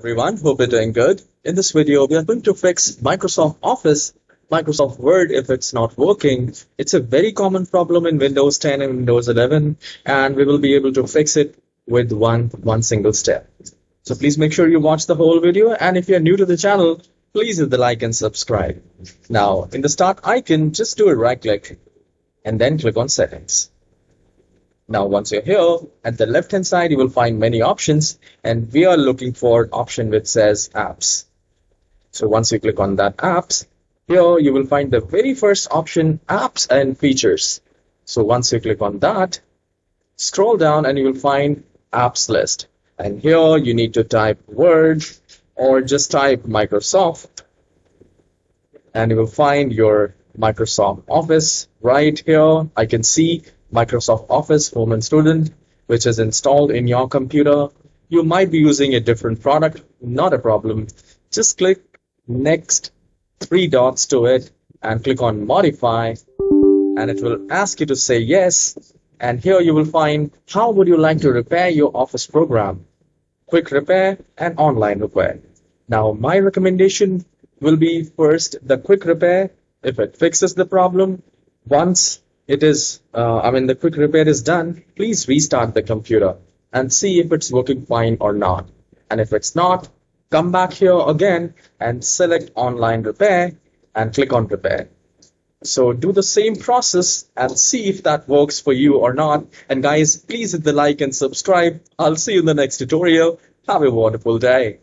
Everyone, hope you're doing good. In this video, we are going to fix Microsoft Office, Microsoft Word if it's not working. It's a very common problem in Windows 10 and Windows 11, and we will be able to fix it with one single step. So please make sure you watch the whole video, and if you're new to the channel, please hit the like and subscribe. Now, in the start icon, just do a right click and then click on settings. Now, once you're here, at the left-hand side, you will find many options, and we are looking for an option which says apps. So once you click on that apps, here you will find the very first option, apps and features. So once you click on that, scroll down and you will find apps list. And here you need to type Word or just type Microsoft, and you will find your Microsoft Office right here. I can see Microsoft Office Home and Student, which is installed in your computer. You might be using a different product, not a problem. Just click next, three dots to it, and click on modify, and it will ask you to say yes. And here you will find how would you like to repair your Office program, quick repair and online repair. Now my recommendation will be first the quick repair. If it fixes the problem, once the quick repair is done, please restart the computer and see if it's working fine or not. And if it's not, come back here again and select online repair and click on repair. So do the same process and see if that works for you or not. And guys, please hit the like and subscribe. I'll see you in the next tutorial. Have a wonderful day.